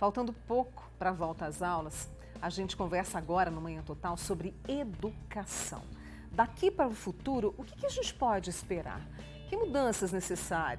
Faltando pouco para a volta às aulas, a gente conversa agora no Manhã Total sobre educação. Daqui para o futuro, o que a gente pode esperar? Que mudanças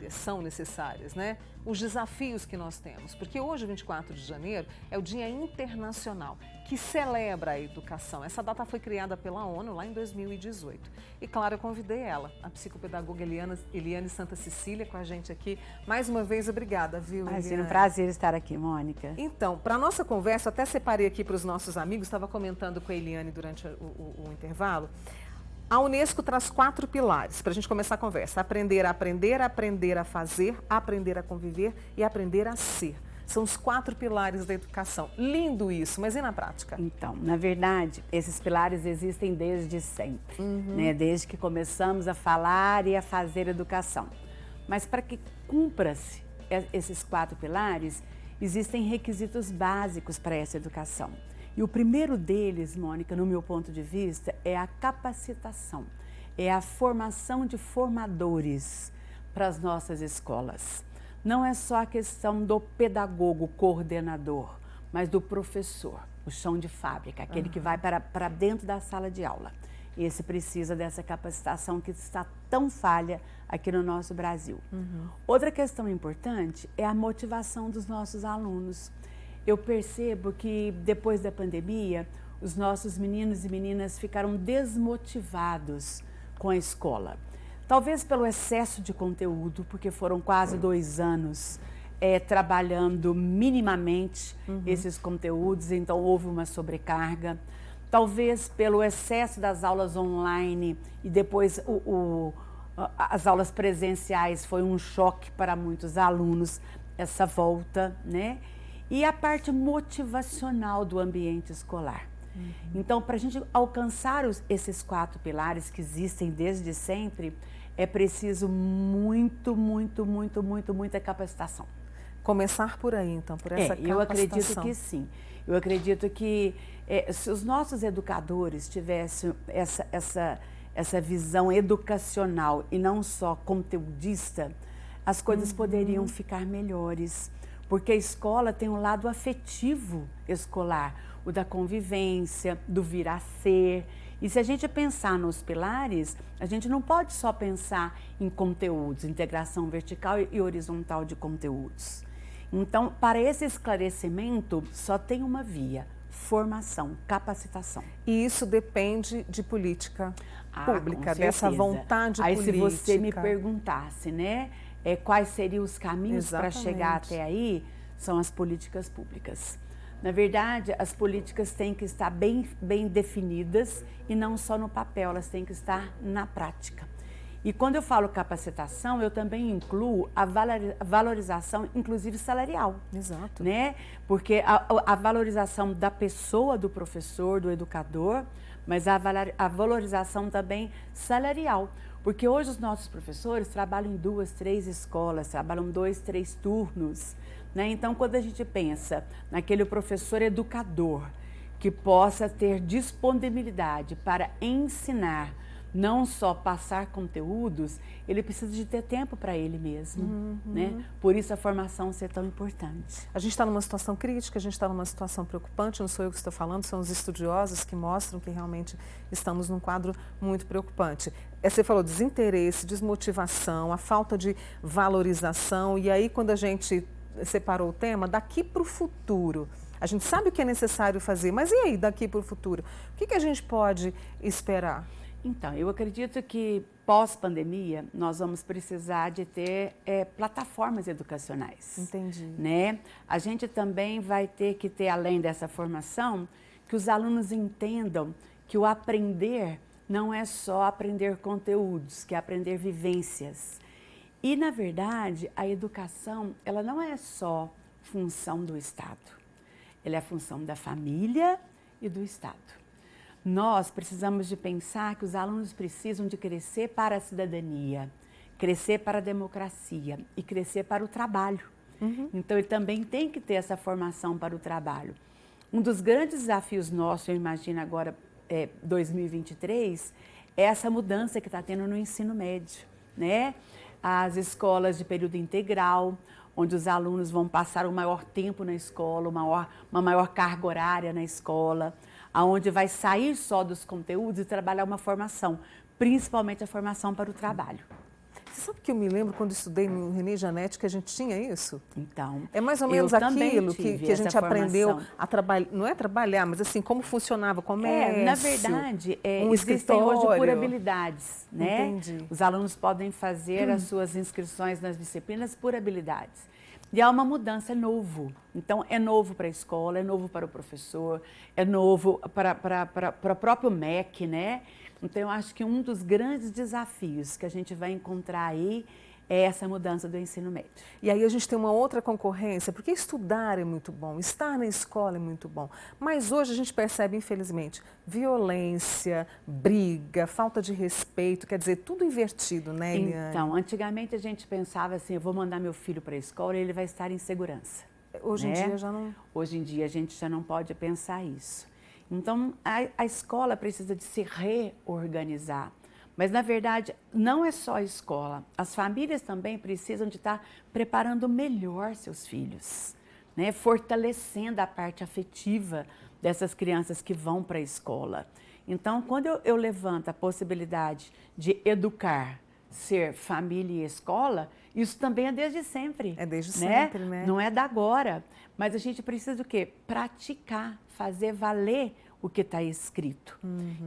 são necessárias, né? Os desafios que nós temos. Porque hoje, 24 de janeiro, é o Dia Internacional que celebra a educação. Essa data foi criada pela ONU lá em 2018. E, claro, eu convidei ela, a psicopedagoga Eliane Santa Cecília, com a gente aqui. Mais uma vez, obrigada, viu, Eliane? Imagina, um prazer estar aqui, Mônica. Então, para a nossa conversa, até separei aqui para os nossos amigos, estava comentando com a Eliane durante o intervalo. A Unesco traz 4 pilares para a gente começar a conversa. Aprender, aprender a fazer, aprender a conviver e aprender a ser. São os 4 pilares da educação. Lindo isso, mas e na prática? Então, na verdade, esses pilares existem desde sempre, né? Desde que começamos a falar e a fazer educação. Mas para que cumpra-se esses 4 pilares, existem requisitos básicos para essa educação. E o primeiro deles, Mônica, no meu ponto de vista, é a capacitação, é a formação de formadores para as nossas escolas. Não é só a questão do pedagogo, coordenador, mas do professor, o chão de fábrica, aquele que vai para dentro da sala de aula. Esse precisa dessa capacitação que está tão falha aqui no nosso Brasil. Outra questão importante é a motivação dos nossos alunos. Eu percebo que depois da pandemia, os nossos meninos e meninas ficaram desmotivados com a escola. Talvez pelo excesso de conteúdo, porque foram quase 2 anos trabalhando minimamente esses conteúdos, então houve uma sobrecarga. Talvez pelo excesso das aulas online e depois as aulas presenciais foi um choque para muitos alunos, essa volta, né? E a parte motivacional do ambiente escolar. Então, para a gente alcançar esses 4 pilares que existem desde sempre, é preciso muita capacitação. Começar por aí, então, por essa capacitação. Eu acredito que sim. Eu acredito que se os nossos educadores tivessem essa visão educacional e não só conteudista, as coisas poderiam ficar melhores. Porque a escola tem um lado afetivo escolar, o da convivência, do vir a ser. E se a gente pensar nos pilares, a gente não pode só pensar em conteúdos, integração vertical e horizontal de conteúdos. Então, para esse esclarecimento, só tem uma via: formação, capacitação. E isso depende de política pública, dessa vontade política. Aí, se você me perguntasse, né? Quais seriam os caminhos para chegar até aí, são as políticas públicas. Na verdade, as políticas têm que estar bem definidas e não só no papel, elas têm que estar na prática. E quando eu falo capacitação, eu também incluo a valorização, inclusive salarial. Exato. Né? Porque a valorização da pessoa, do professor, do educador, mas a valorização também salarial. Porque hoje os nossos professores trabalham em 2, 3 escolas, trabalham 2, 3 turnos, né? Então, quando a gente pensa naquele professor educador que possa ter disponibilidade para ensinar, não só passar conteúdos, ele precisa de ter tempo para ele mesmo, né? Por isso a formação ser tão importante. A gente está numa situação crítica, a gente está numa situação preocupante, não sou eu que estou falando, são os estudiosos que mostram que realmente estamos num quadro muito preocupante. Você falou desinteresse, desmotivação, a falta de valorização, e aí quando a gente separou o tema, daqui para o futuro, a gente sabe o que é necessário fazer, mas e aí daqui para o futuro? O que a gente pode esperar? Então, eu acredito que pós-pandemia nós vamos precisar de ter plataformas educacionais. Entendi. Né? A gente também vai ter que ter, além dessa formação, que os alunos entendam que o aprender não é só aprender conteúdos, que é aprender vivências. E, na verdade, a educação, ela não é só função do Estado. Ela é a função da família e do Estado. Nós precisamos de pensar que os alunos precisam de crescer para a cidadania, crescer para a democracia e crescer para o trabalho. Então, ele também tem que ter essa formação para o trabalho. Um dos grandes desafios nossos, eu imagino agora, 2023, é essa mudança que está tendo no ensino médio, né? As escolas de período integral, onde os alunos vão passar o maior tempo na escola, uma maior carga horária na escola, aonde vai sair só dos conteúdos e trabalhar uma formação, principalmente a formação para o trabalho. Você sabe que eu me lembro quando estudei no René Janete que a gente tinha isso? Então, é mais ou menos aquilo que a gente aprendeu a trabalhar, não é trabalhar, mas assim, como funcionava o comércio. Na verdade, um existem hoje por escritório. habilidades, né? Entendi. Os alunos podem fazer as suas inscrições nas disciplinas por habilidades. E há uma mudança, é novo. Então, é novo para a escola, é novo para o professor, é novo para o próprio MEC, né? Então, eu acho que um dos grandes desafios que a gente vai encontrar aí é essa mudança do ensino médio. E aí a gente tem uma outra concorrência, porque estudar é muito bom, estar na escola é muito bom. Mas hoje a gente percebe, infelizmente, violência, briga, falta de respeito, quer dizer, tudo invertido, né, Eliane? Então, antigamente a gente pensava assim, eu vou mandar meu filho para a escola e ele vai estar em segurança. Hoje em dia já não... Hoje em dia a gente já não pode pensar isso. Então, a escola precisa de se reorganizar. Mas, na verdade, não é só a escola. As famílias também precisam de estar preparando melhor seus filhos, né? Fortalecendo a parte afetiva dessas crianças que vão para a escola. Então, quando eu levanto a possibilidade de educar, ser família e escola, isso também é desde sempre. É desde sempre, né? Não é da agora. Mas a gente precisa do quê? Praticar, fazer valer o que está escrito.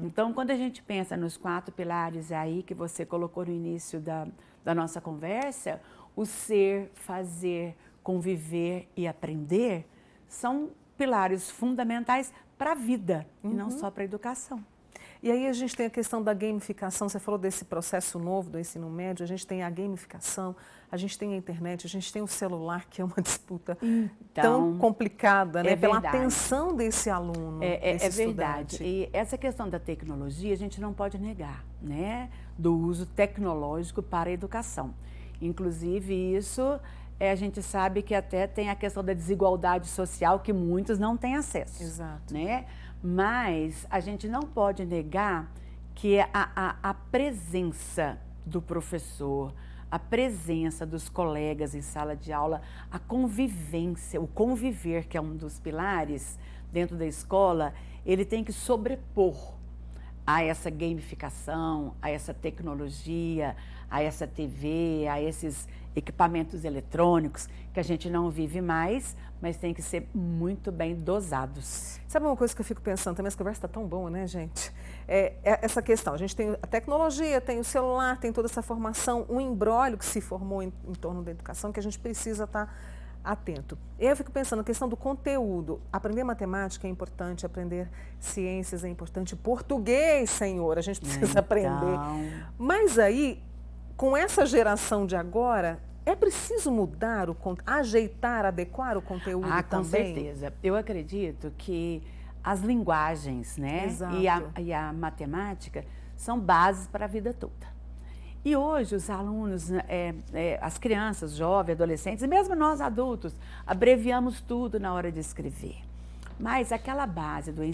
Então, quando a gente pensa nos 4 pilares aí que você colocou no início da nossa conversa, o ser, fazer, conviver e aprender são pilares fundamentais para a vida e não só para a educação. E aí a gente tem a questão da gamificação, você falou desse processo novo do ensino médio, a gente tem a gamificação, a gente tem a internet, a gente tem o celular, que é uma disputa tão complicada, né? Pela atenção desse aluno, desse estudante. Verdade. E essa questão da tecnologia a gente não pode negar, né? Do uso tecnológico para a educação. Inclusive isso, a gente sabe que até tem a questão da desigualdade social, que muitos não têm acesso. Exato. Né? Mas a gente não pode negar que a presença do professor, a presença dos colegas em sala de aula, a convivência, o conviver, que é um dos pilares dentro da escola, ele tem que sobrepor a essa gamificação, a essa tecnologia, a essa TV, a esses equipamentos eletrônicos que a gente não vive mais, mas tem que ser muito bem dosados. Sabe uma coisa que eu fico pensando também, essa conversa está tão boa, né, gente? Essa questão, a gente tem a tecnologia, tem o celular, tem toda essa formação, um imbróglio que se formou em torno da educação que a gente precisa estar atento. Eu fico pensando na questão do conteúdo. Aprender matemática é importante, aprender ciências é importante, português, senhor, a gente precisa aprender. Mas aí, com essa geração de agora, é preciso mudar, ajeitar, adequar o conteúdo também? Com certeza. Eu acredito que as linguagens, né, e a matemática são bases para a vida toda. E hoje os alunos, as crianças, jovens, adolescentes, e mesmo nós adultos, abreviamos tudo na hora de escrever. Mas aquela base do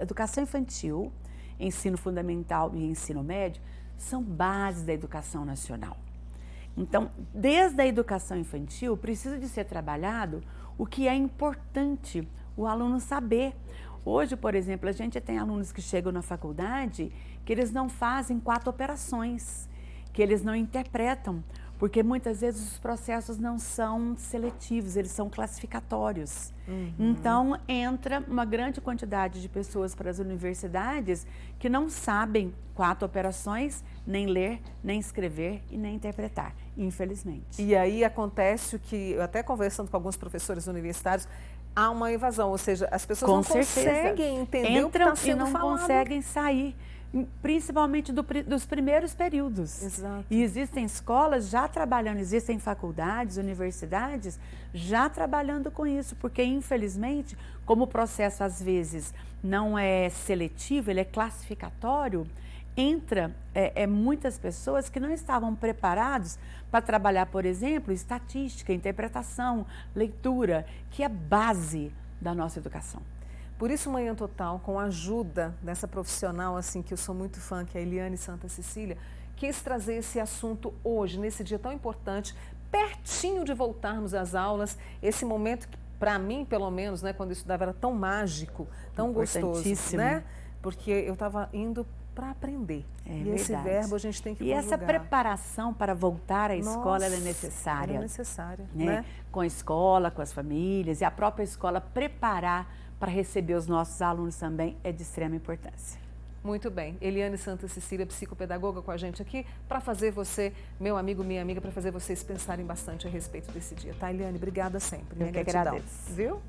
educação infantil, ensino fundamental e ensino médio, são bases da educação nacional. Então, desde a educação infantil, precisa de ser trabalhado o que é importante o aluno saber. Hoje, por exemplo, a gente tem alunos que chegam na faculdade que eles não fazem 4 operações, que eles não interpretam, porque muitas vezes os processos não são seletivos, eles são classificatórios. Então, entra uma grande quantidade de pessoas para as universidades que não sabem 4 operações, nem ler, nem escrever e nem interpretar, infelizmente. E aí acontece o que, até conversando com alguns professores universitários, há uma evasão, ou seja, as pessoas não conseguem entender o que está sendo falado. Entram e não conseguem sair, principalmente dos primeiros períodos. Exato. E existem escolas já trabalhando, existem faculdades, universidades já trabalhando com isso, porque infelizmente, como o processo às vezes não é seletivo, ele é classificatório, entra muitas pessoas que não estavam preparados para trabalhar, por exemplo, estatística, interpretação, leitura, que é base da nossa educação. Por isso, Manhã Total, com a ajuda dessa profissional, assim, que eu sou muito fã, que é a Eliane Santa Cecília, quis trazer esse assunto hoje, nesse dia tão importante, pertinho de voltarmos às aulas, esse momento que, para mim, pelo menos, né, quando eu estudava, era tão mágico, tão gostoso, né? Porque eu estava indo para aprender. E esse verbo a gente tem que conjugar. E essa preparação para voltar à escola, ela é necessária. Ela é necessária, né? Com a escola, com as famílias e a própria escola preparar para receber os nossos alunos também é de extrema importância. Muito bem. Eliane Santa Cecília, psicopedagoga, com a gente aqui para fazer você, meu amigo, minha amiga, para fazer vocês pensarem bastante a respeito desse dia, tá, Eliane? Obrigada sempre. Eu que agradeço. Viu?